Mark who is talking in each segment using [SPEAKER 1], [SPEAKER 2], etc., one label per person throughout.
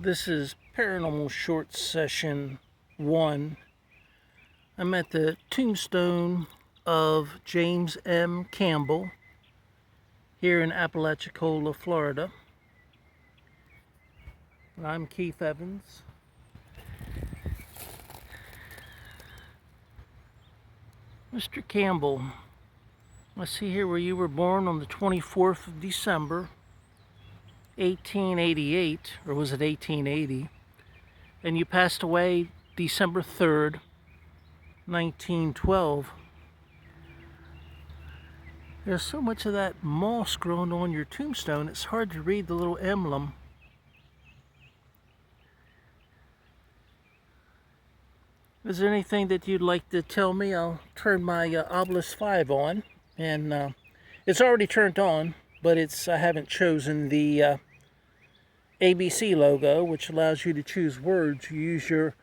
[SPEAKER 1] This is Paranormal Short Session 1. I'm at the tombstone of James M. Campbell here in Apalachicola, Florida. I'm Keith Evans. Mr. Campbell, I see here where you were born on the 24th of December, 1888, or was it 1880? And you passed away December 3rd, 1912. There's so much of that moss growing on your tombstone, it's hard to read the little emblem. Is there anything that you'd like to tell me? I'll turn my Obelisk 5 on, and it's already turned on, but I haven't chosen the ABC logo, which allows you to choose words. You use your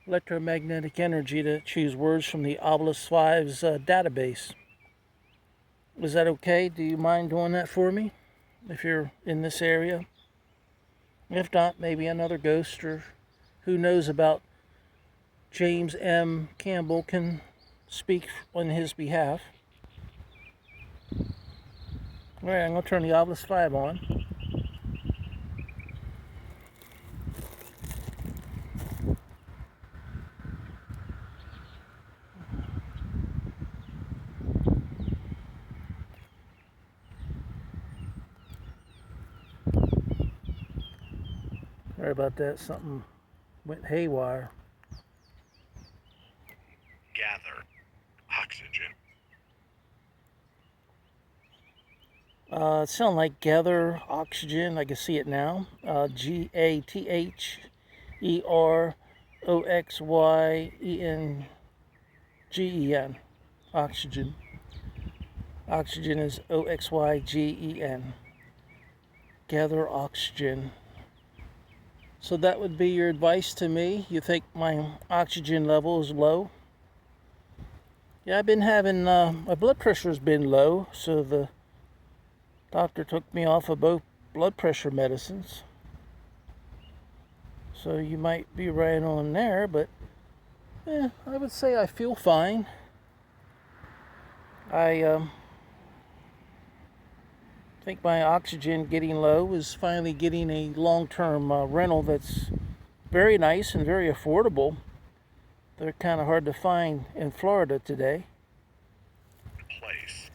[SPEAKER 1] electromagnetic energy to choose words from the Obelisk 5's database. Is that okay? Do you mind doing that for me if you're in this area? If not, maybe another ghost or who knows about James M. Campbell can speak on his behalf. Alright, I'm going to turn the Obelisk 5 on. Sorry about that, something went haywire.
[SPEAKER 2] Gather oxygen.
[SPEAKER 1] It sounds like gather oxygen. I can see it now. G-A-T-H-E-R-O-X-Y-E-N-G-E-N. Oxygen. Oxygen is O-X-Y-G-E-N. Gather oxygen. So that would be your advice to me? You think my oxygen level is low? Yeah, I've been having, my blood pressure's been low, so the doctor took me off of both blood pressure medicines. So you might be right on there, but I would say I feel fine. I think my oxygen getting low is finally getting a long-term rental that's very nice and very affordable. They're kind of hard to find in Florida today.
[SPEAKER 2] Place.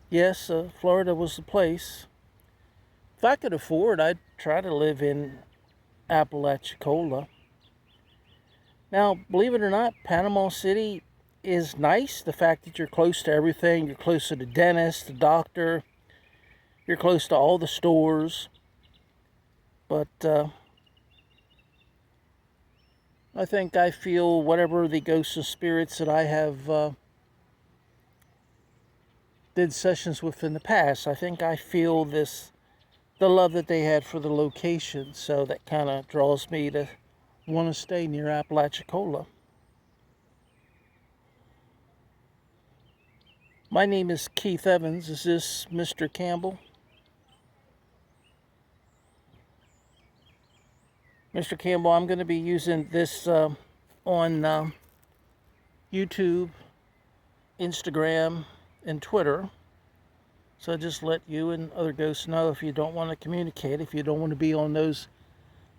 [SPEAKER 1] Yes, Florida was the place. If I could afford, I'd try to live in Apalachicola. Now, believe it or not, Panama City is nice. The fact that you're close to everything. You're close to the dentist, the doctor. You're close to all the stores. But I think I feel whatever the ghosts and spirits that I have did sessions with in the past, I think I feel the love that they had for the location, so that kind of draws me to want to stay near Apalachicola. My name is Keith Evans. Is this Mr. Campbell? Mr. Campbell, I'm going to be using this on YouTube, Instagram, and Twitter. So just let you and other ghosts know if you don't want to communicate, if you don't want to be on those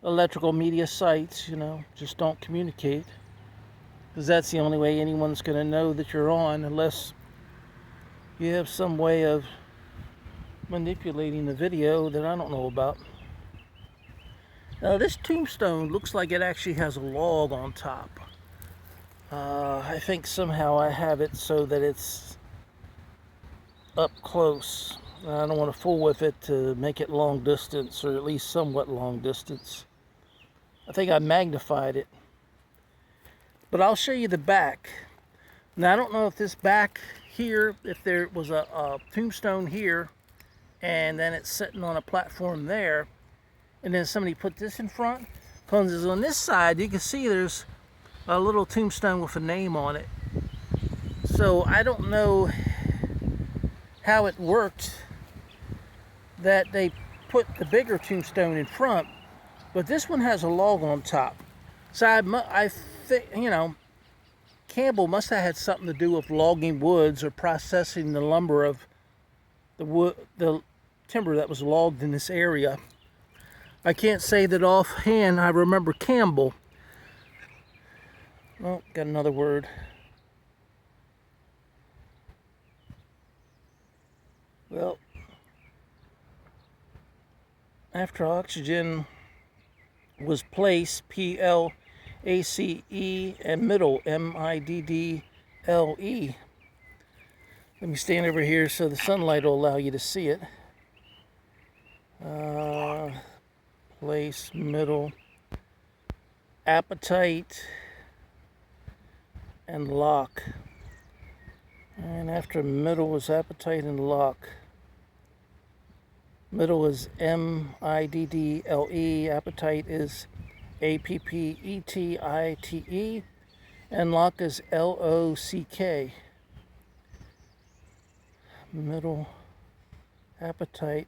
[SPEAKER 1] electrical media sites, just don't communicate. Because that's the only way anyone's going to know that you're on, unless you have some way of manipulating the video that I don't know about. Now this tombstone looks like it actually has a log on top. I think somehow I have it so that it's up close. I don't want to fool with it to make it long distance, or at least somewhat long distance. I think I magnified it. But I'll show you the back. Now I don't know if this back here, if there was a tombstone here, and then it's sitting on a platform there, and then somebody put this in front. Because on this side, you can see there's a little tombstone with a name on it. So I don't know how it worked that they put the bigger tombstone in front But this one has a log on top. So I think, Campbell must have had something to do with logging woods or processing the lumber of the timber that was logged in this area. I can't say that offhand I remember Campbell. Oh, got another word. Well, after oxygen was placed, PLACE, and middle, MIDDLE. Let me stand over here so the sunlight will allow you to see it. Place, middle, appetite, and lock. And after middle was appetite and lock. Middle is MIDDLE, appetite is APPETITE, and lock is LOCK. Middle, appetite.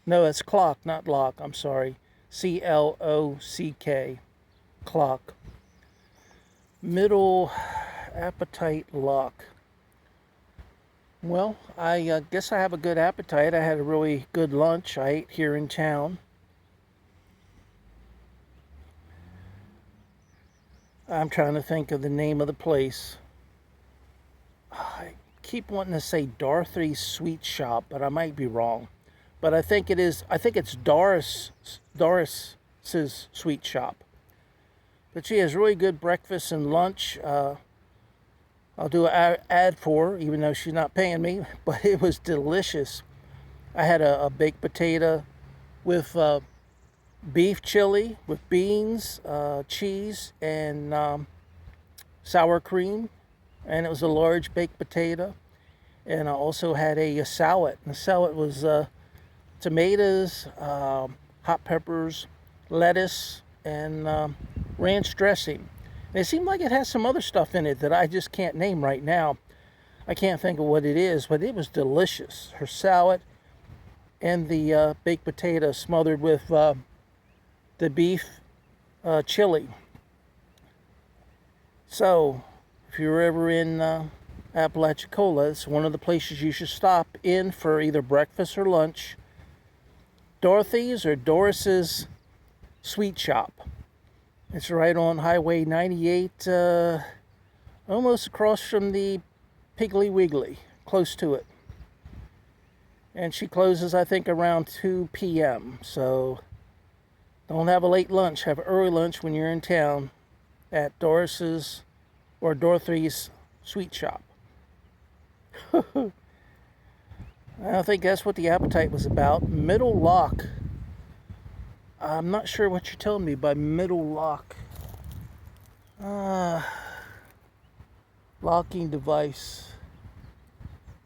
[SPEAKER 1] No, it's clock, not lock. I'm sorry. CLOCK. Clock. Middle, appetite, lock. Well, I guess I have a good appetite. I had a really good lunch I ate here in town. I'm trying to think of the name of the place. I keep wanting to say Dorothy's Sweet Shop, but I might be wrong. But I think it's Doris's Sweet Shop. But she has really good breakfast and lunch. I'll do an ad for her, even though she's not paying me, but it was delicious. I had a baked potato with beef chili, with beans, cheese, and sour cream. And it was a large baked potato. And I also had a salad. And the salad was tomatoes, hot peppers, lettuce, and ranch dressing. And it seemed like it has some other stuff in it that I just can't name right now. I can't think of what it is, but it was delicious. Her salad and the baked potato smothered with the beef chili. So, if you're ever in Apalachicola, it's one of the places you should stop in for either breakfast or lunch. Dorothy's or Doris's Sweet Shop. It's right on Highway 98, almost across from the Piggly Wiggly, close to it. And she closes, I think, around 2 p.m. So don't have a late lunch. Have an early lunch when you're in town at Doris's or Dorothy's Sweet Shop. I think that's what the appetite was about. Middle lock. I'm not sure what you're telling me by middle lock. Locking device.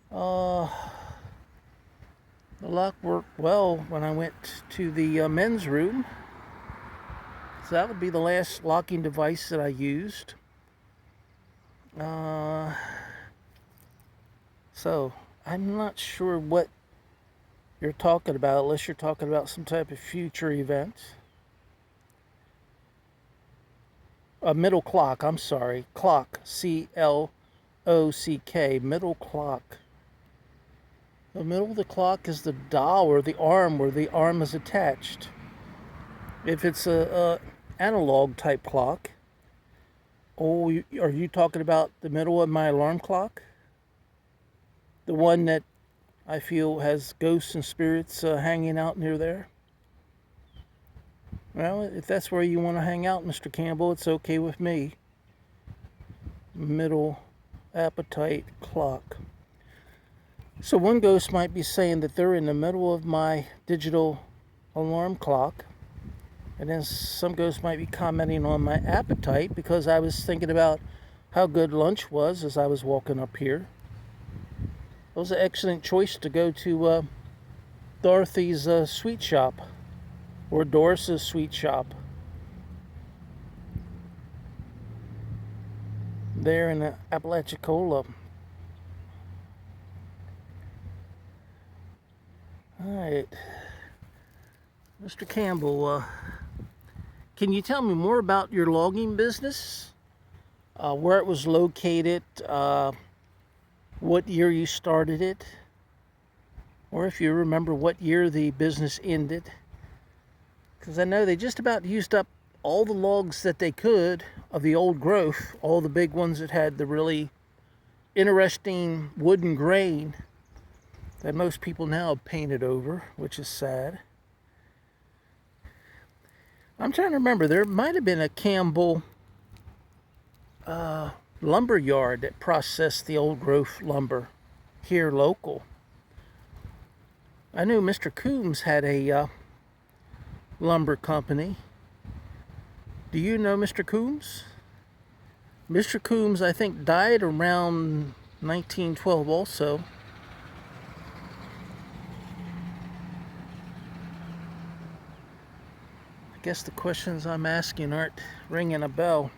[SPEAKER 1] The lock worked well when I went to the men's room. So that would be the last locking device that I used. So I'm not sure what you're talking about, unless you're talking about some type of future event. A middle clock, I'm sorry. Clock, CLOCK, middle clock. The middle of the clock is the dial or the arm where the arm is attached. If it's a analog type clock. Oh, are you talking about the middle of my alarm clock? The one that I feel has ghosts and spirits hanging out near there? Well, if that's where you want to hang out, Mr. Campbell, it's okay with me. Middle appetite clock. So one ghost might be saying that they're in the middle of my digital alarm clock. And then some ghosts might be commenting on my appetite because I was thinking about how good lunch was as I was walking up here. It was an excellent choice to go to Dorothy's Sweet Shop or Doris's Sweet Shop. There in the Apalachicola. Alright. Mr. Campbell, Can you tell me more about your logging business? Where it was located, what year you started it, or if you remember what year the business ended. Because I know they just about used up all the logs that they could of the old growth, all the big ones that had the really interesting wooden grain that most people now have painted over, which is sad. I'm trying to remember, there might have been a Campbell lumber yard that processed the old growth lumber here local. I knew Mr. Coombs had a lumber company. Do you know Mr. Coombs? Mr. Coombs, I think, died around 1912 also. I guess the questions I'm asking aren't ringing a bell.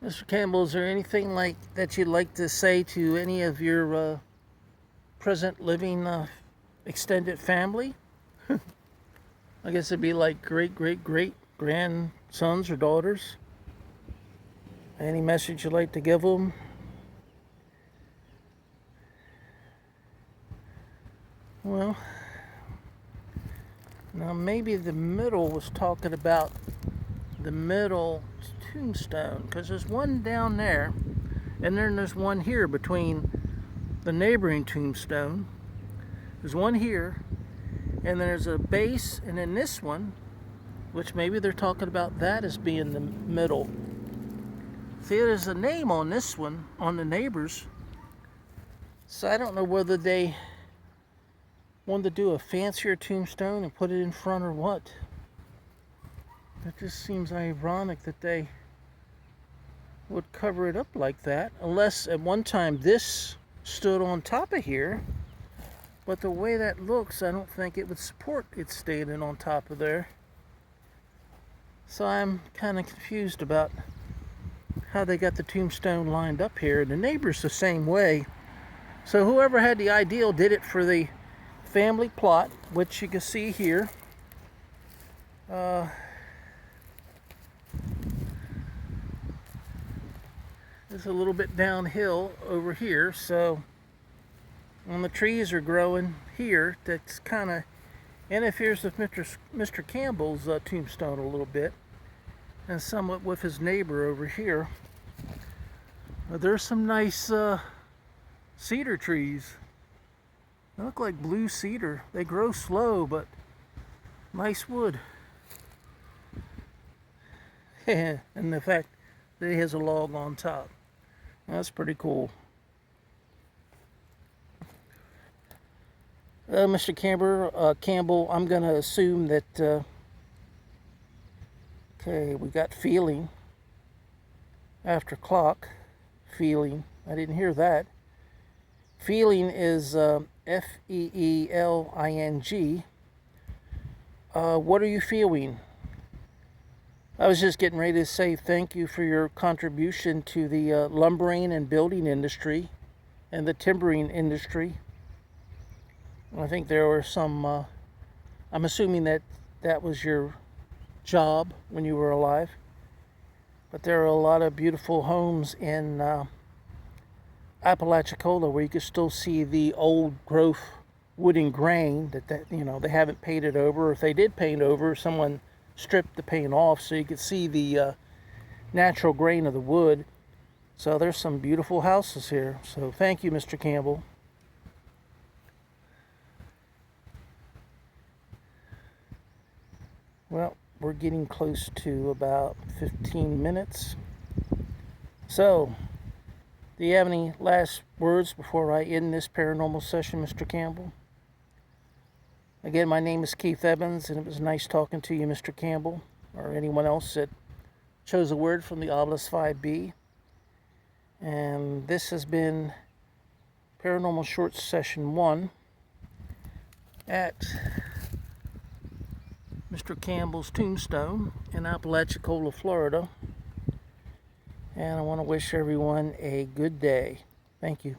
[SPEAKER 1] Mr. Campbell, is there anything like that you'd like to say to any of your present living extended family? I guess it'd be like great grandsons or daughters. Any message you'd like to give them? Well, now maybe the middle was talking about the middle tombstone, because there's one down there, and then there's one here between the neighboring tombstone. There's one here, and there's a base, and then this one, which maybe they're talking about that as being the middle. See, there's a name on this one, on the neighbors. So I don't know whether they wanted to do a fancier tombstone and put it in front or what. It just seems ironic that they would cover it up like that, unless at one time this stood on top of here. But the way that looks, I don't think it would support it staying on top of there. So I'm kind of confused about how they got the tombstone lined up here. The neighbor's the same way. So whoever had the ideal did it for the family plot, which you can see here. It's a little bit downhill over here, so when the trees are growing here, that's kind of interferes with Mr. Campbell's tombstone a little bit, and somewhat with his neighbor over here. But there's some nice cedar trees. They look like blue cedar. They grow slow, but nice wood. And the fact that he has a log on top. That's pretty cool. Mr. Campbell, I'm going to assume that, okay, we got feeling after clock. Feeling. I didn't hear that. Feeling is Feeling. What are you feeling? I was just getting ready to say thank you for your contribution to the lumbering and building industry and the timbering industry. I think there were some, I'm assuming that that was your job when you were alive. But there are a lot of beautiful homes in Apalachicola where you can still see the old growth wooden grain that you know, they haven't painted over. Or if they did paint over, someone stripped the paint off so you could see the natural grain of the wood. So there's some beautiful houses here. So thank you, Mr. Campbell. Well, we're getting close to about 15 minutes. So, do you have any last words before I end this paranormal session, Mr. Campbell? Again, my name is Keith Evans, and it was nice talking to you, Mr. Campbell, or anyone else that chose a word from the Obelisk 5B. And this has been Paranormal Short Session 1 at Mr. Campbell's tombstone in Apalachicola, Florida. And I want to wish everyone a good day. Thank you.